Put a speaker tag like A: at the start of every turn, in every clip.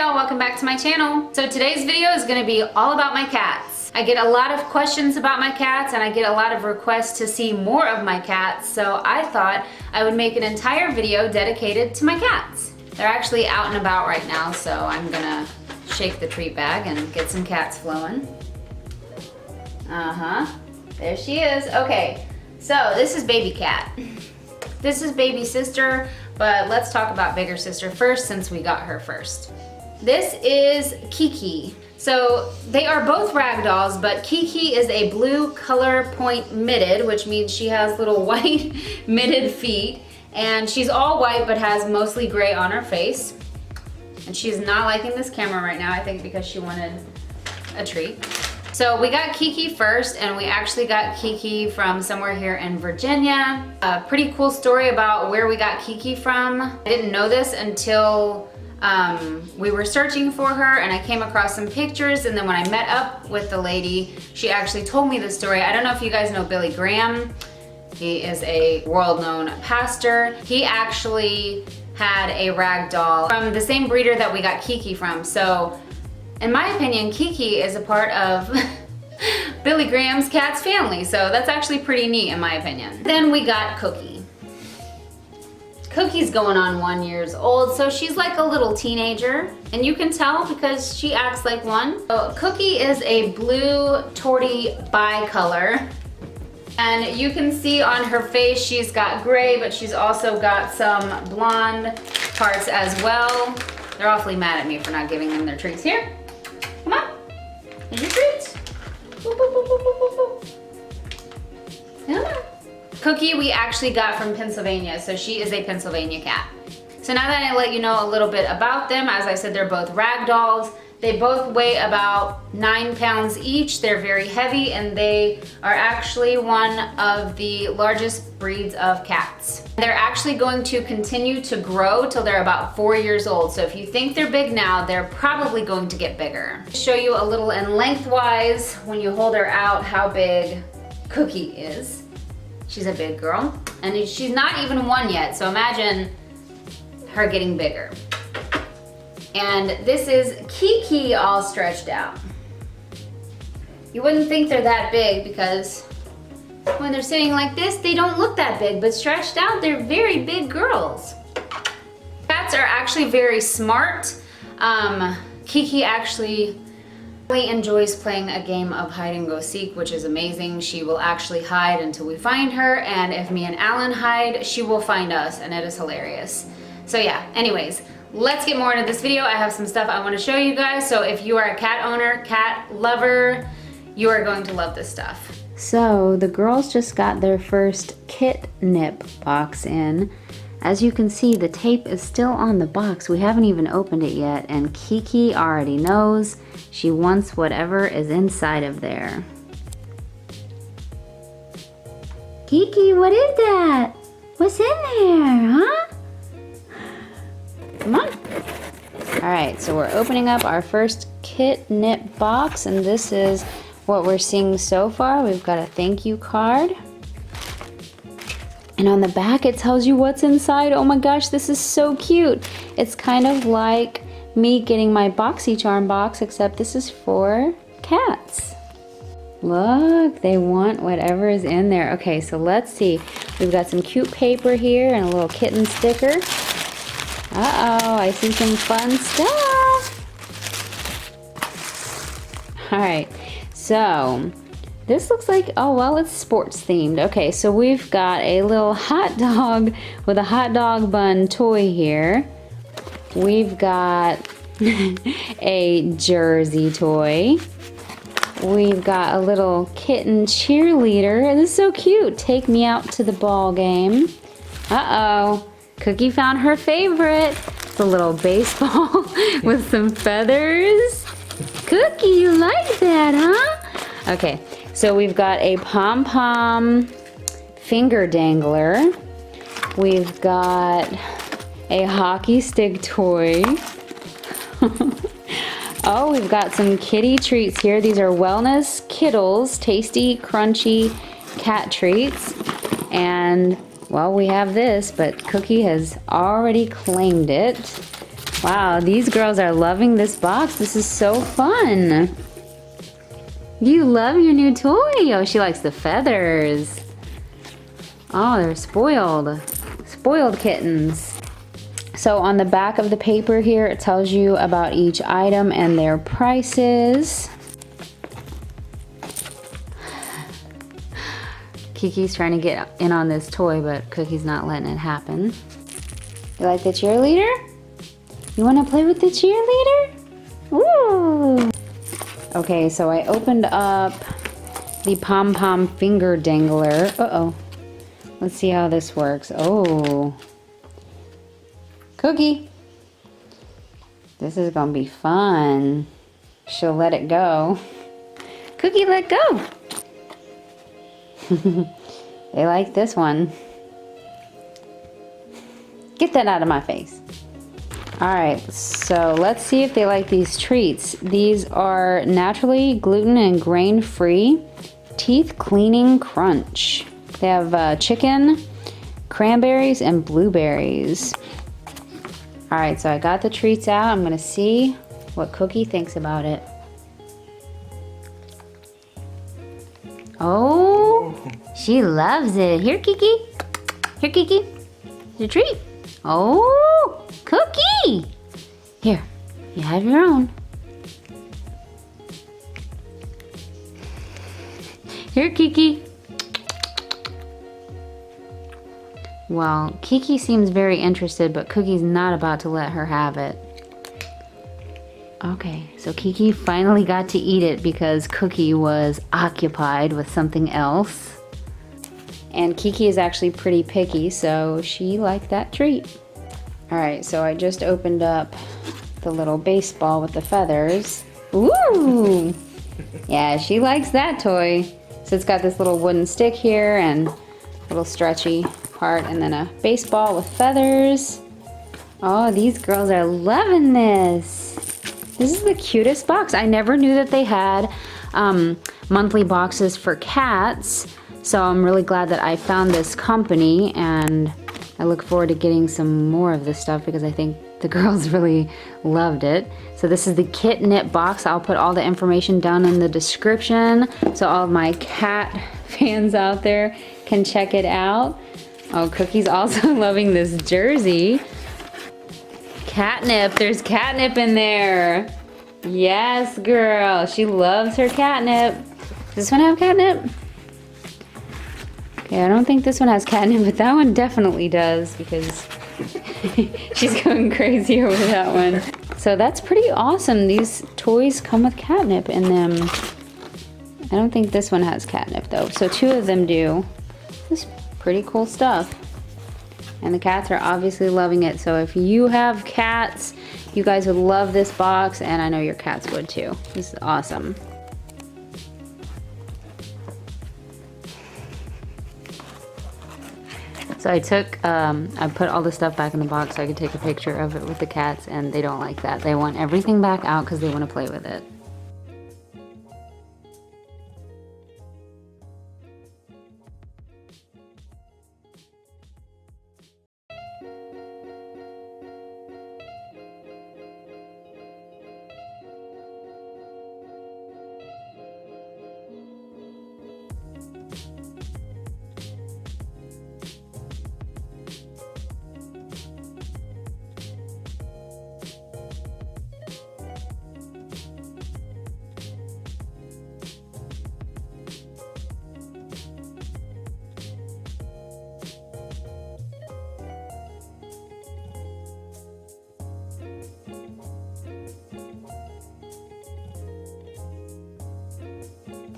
A: y'all, welcome back to my channel. So today's video is gonna be all about my cats. I get a lot of questions about my cats and I get a lot of requests to see more of my cats, so I thought I would make an entire video dedicated to my cats. They're actually out and about right now, so I'm gonna shake the treat bag and get some cats flowing. There she is. Okay, so this is baby cat. This is baby sister, but let's talk about bigger sister first since we got her first. This is Kiki. So they are both Ragdolls, but Kiki is a blue color point mitted, which means she has little white mitted feet, and she's all white but has mostly gray on her face. And she's not liking this camera right now, I think because she wanted a treat. So we got Kiki first, and we actually got Kiki from somewhere here in Virginia. A pretty cool story about where we got Kiki from. I didn't know this until we were searching for her, and I came across some pictures, and then when I met up with the lady, she actually told me the story. I don't know if you guys know Billy Graham. He is a world-known pastor. He actually had a ragdoll from the same breeder that we got Kiki from. So in my opinion, Kiki is a part of Billy Graham's cat's family, so that's actually pretty neat in my opinion. Then we got Cookie. Cookie's going on 1 year old, so she's like a little teenager, and you can tell because she acts like one. So Cookie is a blue tortie bicolor, and you can see on her face she's got gray, but she's also got some blonde parts as well. They're awfully mad at me for not giving them their treats. Here, come on, here's your treats. Boop, boop, boop, boop, boop, boop. Come on. Cookie we actually got from Pennsylvania, so she is a Pennsylvania cat. So now that I let you know a little bit about them, as I said, they're both Ragdolls. They both weigh about 9 pounds each. They're very heavy, and they are actually one of the largest breeds of cats. They're actually going to continue to grow till they're about 4 years old. So if you think they're big now, they're probably going to get bigger. Show you a little in lengthwise when you hold her out how big Cookie is. She's a big girl, and she's not even 1 yet, so imagine her getting bigger. And this is Kiki all stretched out. You wouldn't think they're that big because when they're sitting like this, they don't look that big, but stretched out, they're very big girls. Cats are actually very smart. Kiki actually really enjoys playing a game of hide and go seek, which is amazing. She will actually hide until we find her, and if me and Alan hide, she will find us, and it is hilarious. So yeah, anyways, let's get more into this video. I have some stuff I want to show you guys, so if you are a cat owner, cat lover, you are going to love this stuff. So the girls just got their first Kitnipbox in. As you can see, the tape is still on the box. We haven't even opened it yet, and Kiki already knows. She wants whatever is inside of there. Kiki, what is that? What's in there, huh? Come on. All right, so we're opening up our first Kitnipbox, and this is what we're seeing so far. We've got a thank you card. And on the back, it tells you what's inside. Oh my gosh, this is so cute. It's kind of like me getting my BoxyCharm box, except this is for cats. Look, they want whatever is in there. Okay, so let's see. We've got some cute paper here and a little kitten sticker. Uh-oh, I see some fun stuff. All right, so this looks like, oh, well, it's sports themed. Okay, so we've got a little hot dog with a hot dog bun toy here. We've got a jersey toy. We've got a little kitten cheerleader. This is so cute. Take me out to the ball game. Uh-oh, Cookie found her favorite. It's a little baseball with some feathers. Cookie, you like that, huh? Okay. So we've got a pom-pom finger dangler. We've got a hockey stick toy. Oh, we've got some kitty treats here. These are Wellness Kittles, tasty, crunchy cat treats. And, well, we have this, but Cookie has already claimed it. Wow, these girls are loving this box. This is so fun. You love your new toy. Oh, she likes the feathers. Oh, they're spoiled. Spoiled kittens. So on the back of the paper here, it tells you about each item and their prices. Kiki's trying to get in on this toy, but Cookie's not letting it happen. You like the cheerleader? You want to play with the cheerleader? Woo! Okay, so I opened up the pom-pom finger dangler. Uh-oh. Let's see how this works. Oh. Cookie. This is gonna be fun. She'll let it go. Cookie, let go. They like this one. Get that out of my face. Alright, so let's see if they like these treats. These are naturally gluten and grain free teeth cleaning crunch. They have chicken, cranberries, and blueberries. Alright, so I got the treats out. I'm gonna see what Cookie thinks about it. Oh, she loves it. Here, Kiki. Here, Kiki. Your treat. Oh, Cookie. Here, you have your own. Here, Kiki. Well, Kiki seems very interested, but Cookie's not about to let her have it. Okay, so Kiki finally got to eat it because Cookie was occupied with something else. And Kiki is actually pretty picky, so she liked that treat. Alright, so I just opened up the little baseball with the feathers. Ooh! Yeah, she likes that toy. So it's got this little wooden stick here and a little stretchy part, and then a baseball with feathers. Oh, these girls are loving this. This is the cutest box. I never knew that they had monthly boxes for cats. So I'm really glad that I found this company, and I look forward to getting some more of this stuff because I think the girls really loved it. So this is the Kitnipbox. I'll put all the information down in the description so all of my cat fans out there can check it out. Oh, Cookie's also loving this jersey. Catnip, there's catnip in there. Yes, girl, she loves her catnip. Does this one have catnip? Okay, I don't think this one has catnip, but that one definitely does because she's going crazy over that one. So that's pretty awesome. These toys come with catnip in them. I don't think this one has catnip though. So 2 of them do. This is pretty cool stuff. And the cats are obviously loving it. So if you have cats, you guys would love this box, and I know your cats would too. This is awesome. So I put all the stuff back in the box so I could take a picture of it with the cats, and they don't like that. They want everything back out because they want to play with it.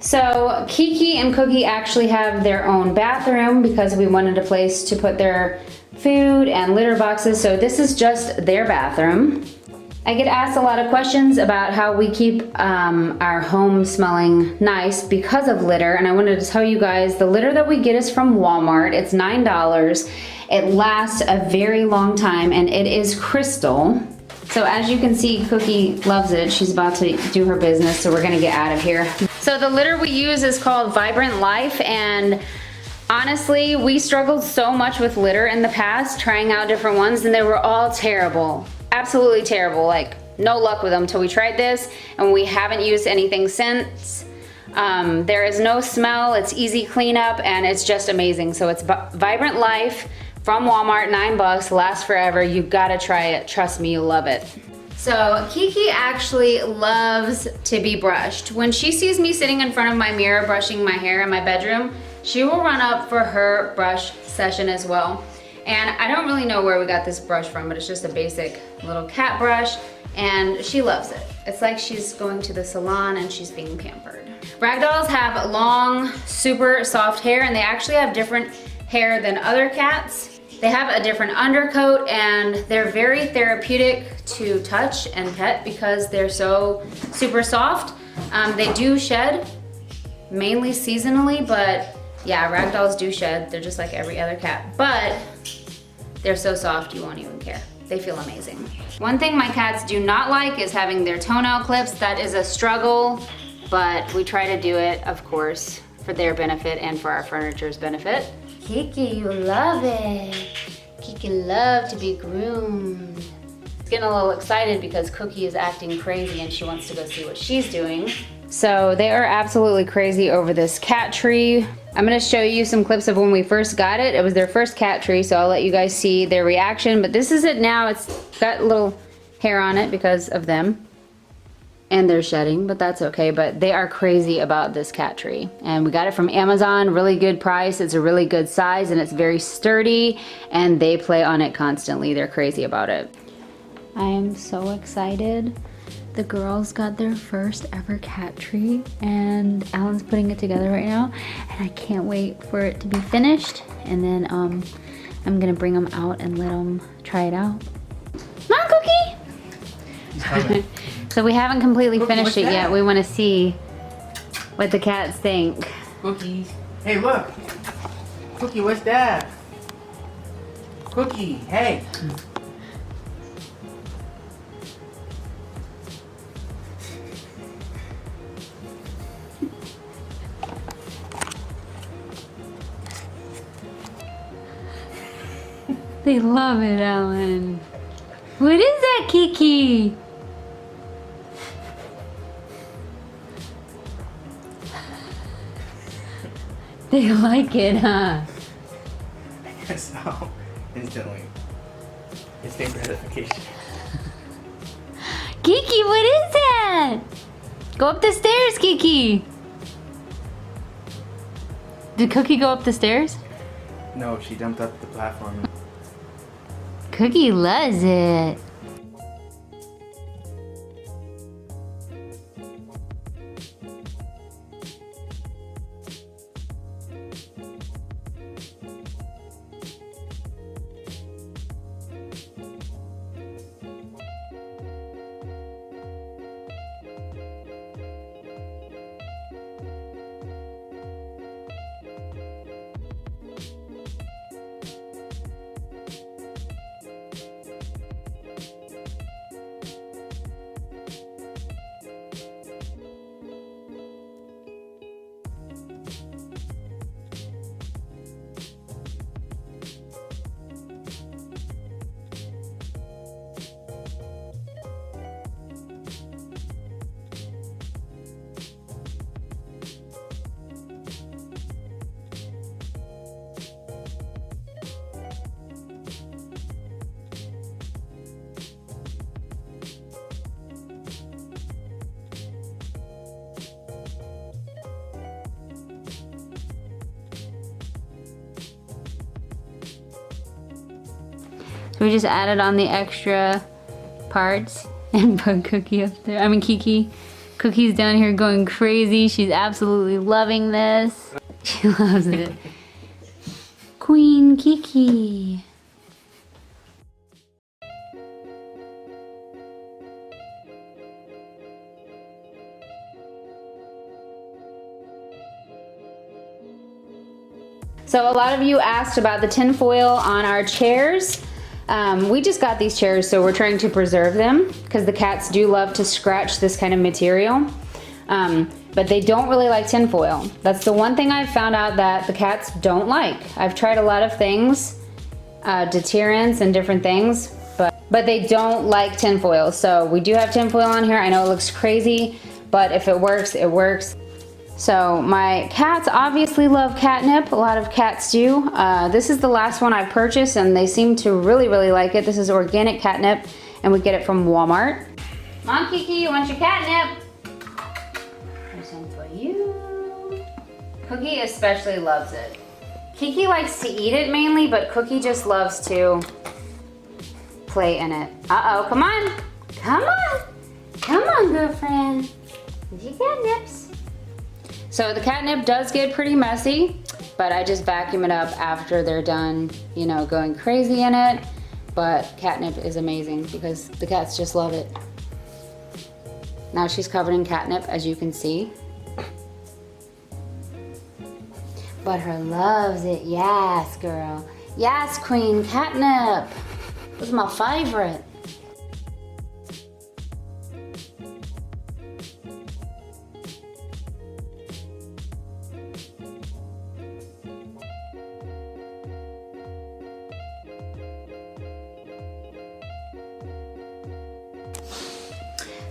A: So Kiki and Cookie actually have their own bathroom because we wanted a place to put their food and litter boxes. So this is just their bathroom. I get asked a lot of questions about how we keep our home smelling nice because of litter, and I wanted to tell you guys the litter that we get is from Walmart. It's $9. It lasts a very long time, and it is crystal. So as you can see, Cookie loves it. She's about to do her business, so we're gonna get out of here. So the litter we use is called Vibrant Life, and honestly, we struggled so much with litter in the past, trying out different ones, and they were all terrible. absolutely terrible. Like, no luck with them until we tried this, and we haven't used anything since. There is no smell, it's easy cleanup, and it's just amazing. So it's Vibrant Life from Walmart, $9, lasts forever. You gotta try it, trust me, you'll love it. So Kiki actually loves to be brushed. When she sees me sitting in front of my mirror brushing my hair in my bedroom, she will run up for her brush session as well. And I don't really know where we got this brush from, but it's just a basic little cat brush, and she loves it. It's like she's going to the salon and she's being pampered. Ragdolls have long, super soft hair, and they actually have different hair than other cats. They have a different undercoat, and they're very therapeutic to touch and pet because they're so super soft. They do shed, mainly seasonally, but yeah, Ragdolls do shed. They're just like every other cat, but they're so soft you won't even care. They feel amazing. One thing my cats do not like is having their toenail clips. That is a struggle, but we try to do it, of course, for their benefit and for our furniture's benefit. Kiki, you love it. Kiki love to be groomed. Getting a little excited because Cookie is acting crazy and she wants to go see what she's doing. So they are absolutely crazy over this cat tree. I'm gonna show you some clips of when we first got it. It was their first cat tree, so I'll let you guys see their reaction. But this is it now. It's got a little hair on it because of them. And they're shedding, but that's okay. But they are crazy about this cat tree. And we got it from Amazon, really good price. It's a really good size and it's very sturdy, and they play on it constantly. They're crazy about it. I am so excited. The girls got their first ever cat tree, and Alan's putting it together right now, and I can't wait for it to be finished. And then I'm gonna bring them out and let them try it out. Come on, Cookie!
B: He's coming.
A: So we haven't completely
B: Cookie,
A: finished
B: what's
A: it
B: that?
A: yet. We want to see what the cats think.
B: Cookies. Hey, look. Cookie, what's that? Cookie, hey.
A: They love it, Alan. What is that, Kiki? They like it, huh?
B: I guess so. Instantly. Instant gratification.
A: Kiki, what is that? Go up the stairs, Kiki. Did Cookie go up the stairs?
B: No, she jumped up the platform.
A: Cookie loves it. So we just added on the extra parts and put Cookie up there. I mean Kiki. Cookie's down here going crazy. She's absolutely loving this. She loves it. Queen Kiki. So a lot of you asked about the tin foil on our chairs. We just got these chairs, so we're trying to preserve them because the cats do love to scratch this kind of material. But they don't really like tin foil. That's the one thing I've found out that the cats don't like. I've tried a lot of things, deterrents and different things, but but they don't like tinfoil. So we do have tinfoil on here. I know it looks crazy, but if it works, it works. So my cats obviously love catnip. A lot of cats do. This is the last one I purchased and they seem to really, really like it. This is organic catnip and we get it from Walmart. Come on, Kiki, you want your catnip? There's some for you. Cookie especially loves it. Kiki likes to eat it mainly, but Cookie just loves to play in it. Uh-oh, come on. Come on. Come on, girlfriend. You catnips. So the catnip does get pretty messy, but I just vacuum it up after they're done, you know, going crazy in it. But catnip is amazing because the cats just love it. Now she's covered in catnip, as you can see. But her loves it, yes, girl. Yes, queen, catnip. This is my favorite.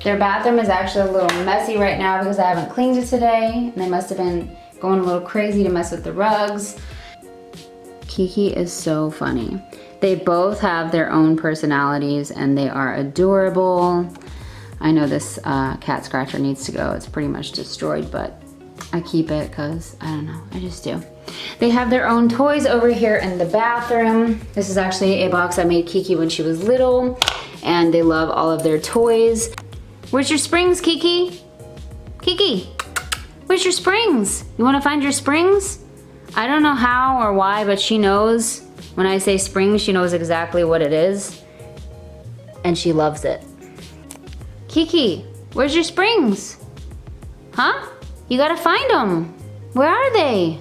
A: Their bathroom is actually a little messy right now because I haven't cleaned it today. And they must have been going a little crazy to mess with the rugs. Kiki is so funny. They both have their own personalities and they are adorable. I know this cat scratcher needs to go. It's pretty much destroyed, but I keep it because, I don't know, I just do. They have their own toys over here in the bathroom. This is actually a box I made Kiki when she was little, and they love all of their toys. Where's your springs, Kiki? Kiki, where's your springs? You wanna find your springs? I don't know how or why, but she knows when I say springs, she knows exactly what it is. And she loves it. Kiki, where's your springs? Huh? You gotta find them. Where are they?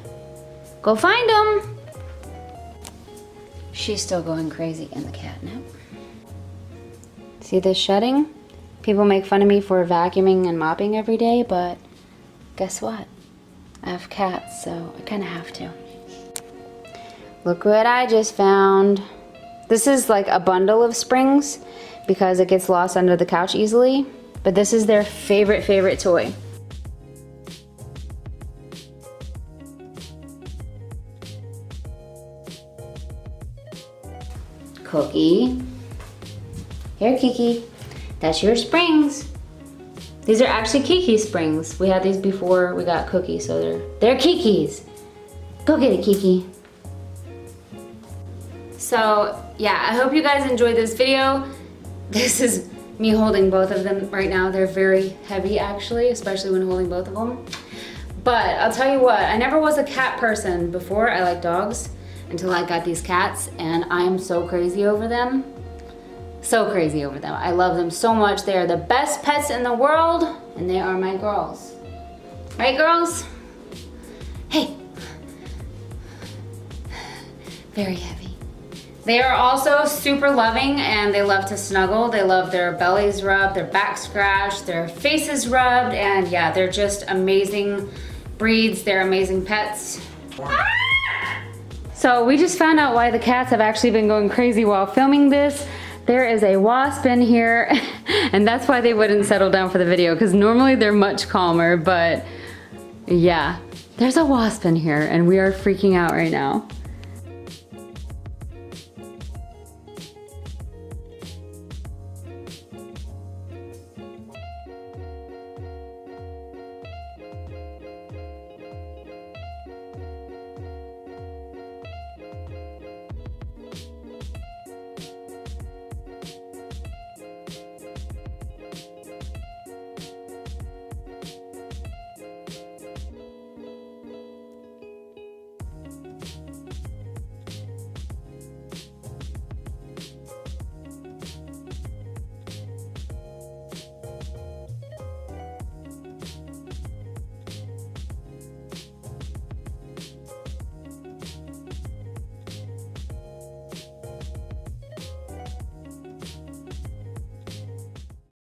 A: Go find them. She's still going crazy in the catnip. See this shedding? People make fun of me for vacuuming and mopping every day, but guess what? I have cats, so I kind of have to. Look what I just found. This is like a bundle of springs because it gets lost under the couch easily, but this is their favorite toy. Cookie. Here, Kiki. That's your springs. These are actually Kiki Springs. We had these before we got Cookie, so they're Kiki's. Go get it, Kiki. So yeah, I hope you guys enjoyed this video. This is me holding both of them right now. They're very heavy actually, especially when holding both of them. But I'll tell you what, I never was a cat person before. I like dogs until I got these cats, and I am so crazy over them. So crazy over them. I love them so much. They are the best pets in the world, and they are my girls. Right, girls? Hey. Very heavy. They are also super loving, and they love to snuggle. They love their bellies rubbed, their back scratched, their faces rubbed, and yeah, they're just amazing breeds. They're amazing pets. So we just found out why the cats have actually been going crazy while filming this. There is a wasp in here, and that's why they wouldn't settle down for the video, because normally they're much calmer, but yeah, there's a wasp in here, and we are freaking out right now.